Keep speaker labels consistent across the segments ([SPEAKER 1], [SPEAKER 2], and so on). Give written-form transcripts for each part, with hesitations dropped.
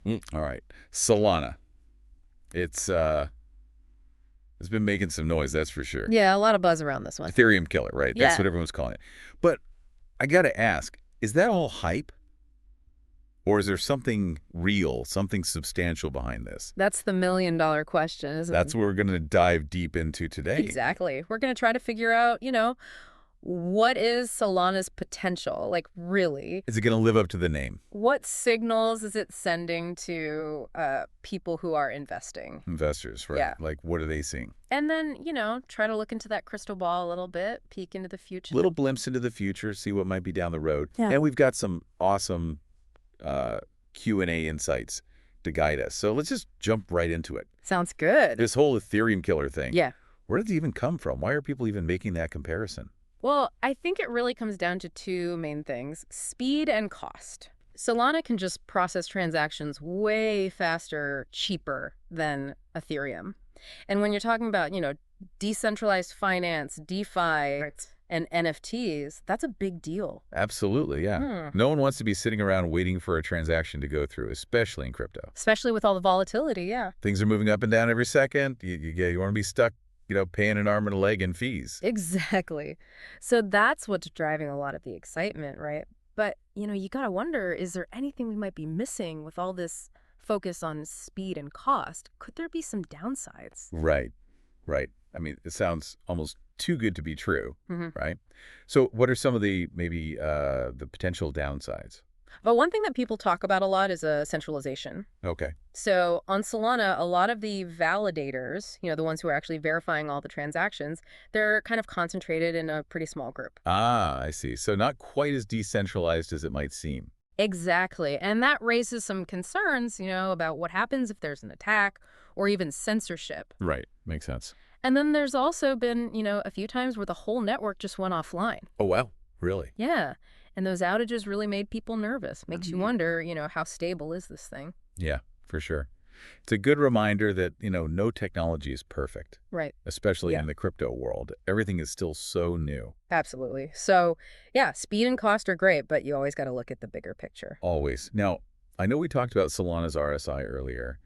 [SPEAKER 1] All right. Solana. It's it's been making some noise, that's for sure.
[SPEAKER 2] Yeah, a lot of buzz around this one.
[SPEAKER 1] Ethereum Killer, right? That's
[SPEAKER 2] Yeah,
[SPEAKER 1] what everyone's calling it. But I got to ask, is that all hype? Or is there something real, something substantial behind this?
[SPEAKER 2] that's the million-dollar question, isn't
[SPEAKER 1] That's
[SPEAKER 2] it?
[SPEAKER 1] what we're going to dive deep into today.
[SPEAKER 2] Exactly. We're going to try to figure out, what is Solana's potential? Like, really?
[SPEAKER 1] Is it going to live up to the name?
[SPEAKER 2] What signals is it sending to people who are investing?
[SPEAKER 1] Investors, right?
[SPEAKER 2] Yeah.
[SPEAKER 1] Like, what are they seeing?
[SPEAKER 2] And then, try to look into that crystal ball a little bit, peek into the future.
[SPEAKER 1] Little glimpse into the future, see what might be down the road.
[SPEAKER 2] Yeah.
[SPEAKER 1] And we've got some awesome Q&A insights to guide us. So let's just jump right into it.
[SPEAKER 2] Sounds good.
[SPEAKER 1] This whole Ethereum Killer thing.
[SPEAKER 2] Yeah.
[SPEAKER 1] Where did it even come from? Why are people even making that comparison?
[SPEAKER 2] Well, I think it really comes down to two main things: speed and cost. Solana can just process transactions way faster, cheaper than Ethereum. And when you're talking about, decentralized finance, DeFi, right, and NFTs, that's a big deal.
[SPEAKER 1] Absolutely, yeah. No one wants to be sitting around waiting for a transaction to go through, especially in crypto.
[SPEAKER 2] Especially with all the volatility, yeah.
[SPEAKER 1] Things are moving up and down every second. You want to be stuck, paying an arm and a leg in fees.
[SPEAKER 2] Exactly. So that's what's driving a lot of the excitement, right? But, you got to wonder, is there anything we might be missing with all this focus on speed and cost? Could there be some downsides?
[SPEAKER 1] Right, right. I mean, it sounds almost too good to be true,
[SPEAKER 2] Mm-hmm.
[SPEAKER 1] right? So what are some of the maybe the potential downsides?
[SPEAKER 2] But one thing that people talk about a lot is centralization.
[SPEAKER 1] Okay.
[SPEAKER 2] So on Solana, a lot of the validators, the ones who are actually verifying all the transactions, they're kind of concentrated in a pretty small group.
[SPEAKER 1] Ah, I see. So not quite as decentralized as it might seem.
[SPEAKER 2] Exactly. And that raises some concerns, about what happens if there's an attack or even censorship.
[SPEAKER 1] Right. Makes sense.
[SPEAKER 2] And then there's also been, a few times where the whole network just went offline.
[SPEAKER 1] Oh, wow. Really?
[SPEAKER 2] Yeah. And those outages really made people nervous. Makes you wonder, how stable is this thing?
[SPEAKER 1] Yeah, for sure. It's a good reminder that, no technology is perfect,
[SPEAKER 2] Right.
[SPEAKER 1] especially
[SPEAKER 2] Yeah.
[SPEAKER 1] in the crypto world. Everything is still so new.
[SPEAKER 2] Absolutely. So, yeah, speed and cost are great, but you always got to look at the bigger picture.
[SPEAKER 1] Always. Now, I know we talked about Solana's RSI earlier.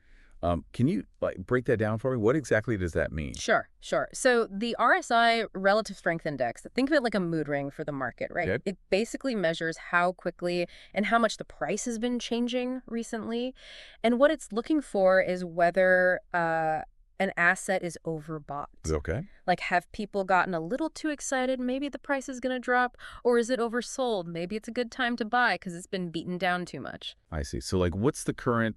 [SPEAKER 1] Can you break that down for me? What exactly does that mean?
[SPEAKER 2] Sure, sure. So the RSI, Relative Strength Index, think of it like a mood ring for the market, right?
[SPEAKER 1] Yep.
[SPEAKER 2] It basically measures how quickly and how much the price has been changing recently. And what it's looking for is whether an asset is overbought.
[SPEAKER 1] Okay.
[SPEAKER 2] Like, have people gotten a little too excited? Maybe the price is going to drop. Or is it oversold? Maybe it's a good time to buy because it's been beaten down too much.
[SPEAKER 1] I see. So, what's the current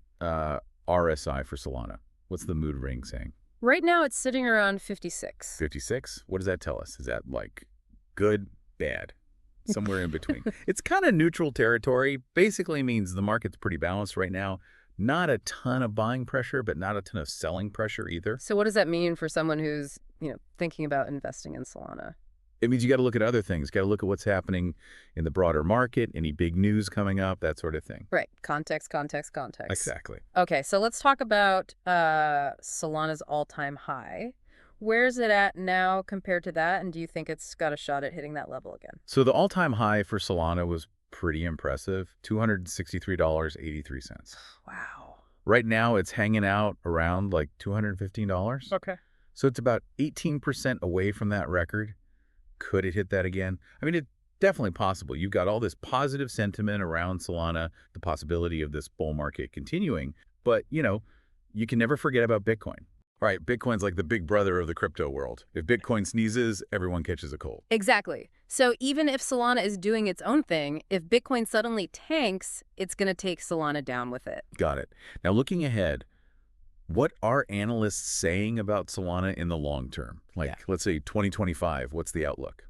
[SPEAKER 1] RSI for Solana? What's the mood ring saying?
[SPEAKER 2] Right now, it's sitting around 56.
[SPEAKER 1] 56? What does that tell us? Is that good, bad? Somewhere in between. It's kind of neutral territory. Basically means the market's pretty balanced right now. Not a ton of buying pressure, but not a ton of selling pressure either.
[SPEAKER 2] So what does that mean for someone who's, thinking about investing in Solana?
[SPEAKER 1] It means you got to look at other things. Got to look at what's happening in the broader market, any big news coming up, that sort of thing.
[SPEAKER 2] Right. Context, context, context.
[SPEAKER 1] Exactly.
[SPEAKER 2] Okay, so let's talk about Solana's all-time high. Where's it at now compared to that? And do you think it's got a shot at hitting that level again?
[SPEAKER 1] So the all-time high for Solana was pretty impressive, $263.83.
[SPEAKER 2] Wow.
[SPEAKER 1] Right now, it's hanging out around $215.
[SPEAKER 2] Okay.
[SPEAKER 1] So it's about 18% away from that record. Could it hit that again? I mean, it's definitely possible. You've got all this positive sentiment around Solana, the possibility of this bull market continuing. But, you can never forget about Bitcoin. All right, Bitcoin's like the big brother of the crypto world. If Bitcoin sneezes, everyone catches a cold.
[SPEAKER 2] Exactly. So even if Solana is doing its own thing, if Bitcoin suddenly tanks, it's going to take Solana down with it.
[SPEAKER 1] Got it. Now, looking ahead, what are analysts saying about Solana in the long term? Let's say 2025, what's the outlook?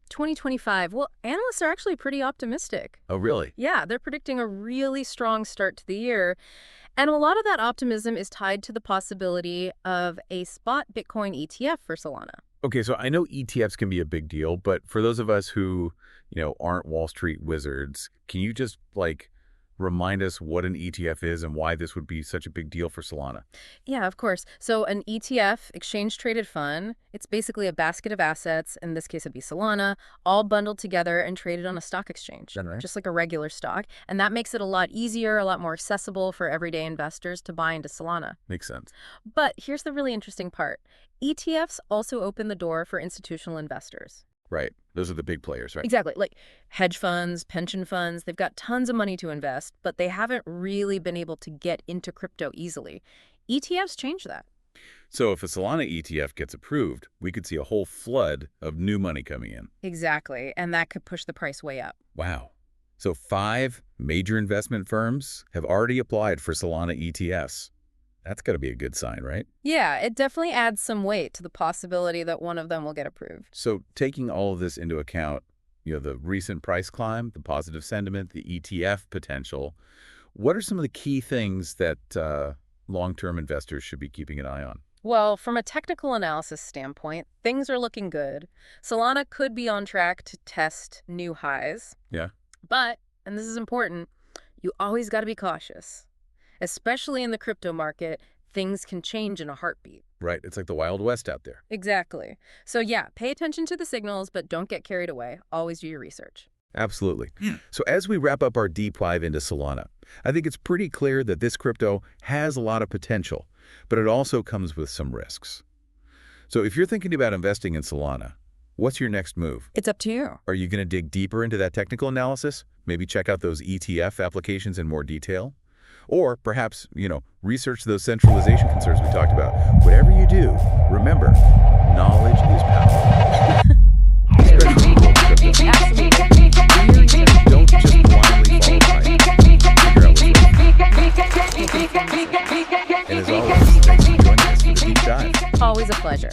[SPEAKER 2] 2025, well, analysts are actually pretty optimistic.
[SPEAKER 1] Oh, really?
[SPEAKER 2] Yeah, they're predicting a really strong start to the year. And a lot of that optimism is tied to the possibility of a spot Bitcoin ETF for Solana.
[SPEAKER 1] Okay, so I know ETFs can be a big deal, but for those of us who, aren't Wall Street wizards, can you just, remind us what an ETF is and why this would be such a big deal for Solana?
[SPEAKER 2] Yeah, of course. So an ETF, exchange-traded fund, it's basically a basket of assets, in this case it'd be Solana, all bundled together and traded on a stock exchange,
[SPEAKER 1] Right.
[SPEAKER 2] just like a regular stock. And that makes it a lot easier, a lot more accessible for everyday investors to buy into Solana.
[SPEAKER 1] Makes sense.
[SPEAKER 2] But here's the really interesting part. ETFs also open the door for institutional investors.
[SPEAKER 1] Right. Those are the big players, right?
[SPEAKER 2] Exactly. Like hedge funds, pension funds, they've got tons of money to invest, but they haven't really been able to get into crypto easily. ETFs change that.
[SPEAKER 1] So if a Solana ETF gets approved, we could see a whole flood of new money coming in.
[SPEAKER 2] Exactly. And that could push the price way up.
[SPEAKER 1] Wow. So 5 major investment firms have already applied for Solana ETFs. That's got to be a good sign, right?
[SPEAKER 2] Yeah, it definitely adds some weight to the possibility that one of them will get approved.
[SPEAKER 1] So taking all of this into account, the recent price climb, the positive sentiment, the ETF potential, what are some of the key things that long-term investors should be keeping an eye on?
[SPEAKER 2] Well, from a technical analysis standpoint, things are looking good. Solana could be on track to test new highs.
[SPEAKER 1] Yeah.
[SPEAKER 2] But, and this is important, you always got to be cautious. Especially in the crypto market, things can change in a heartbeat.
[SPEAKER 1] Right. It's like the Wild West out there.
[SPEAKER 2] Exactly. So yeah, pay attention to the signals, but don't get carried away. Always do your research.
[SPEAKER 1] Absolutely. So as we wrap up our deep dive into Solana, I think it's pretty clear that this crypto has a lot of potential, but it also comes with some risks. So if you're thinking about investing in Solana, what's your next move?
[SPEAKER 2] It's up to you.
[SPEAKER 1] Are you going to dig deeper into that technical analysis? Maybe check out those ETF applications in more detail? Or perhaps, research those centralization concerns we talked about. Whatever you do, remember, knowledge is power. Especially in the world of crypto.
[SPEAKER 2] Absolutely.
[SPEAKER 1] Don't just blindly follow hype. Figure out what's right. And as always, thanks for joining us for the deep dive.
[SPEAKER 2] Always a pleasure.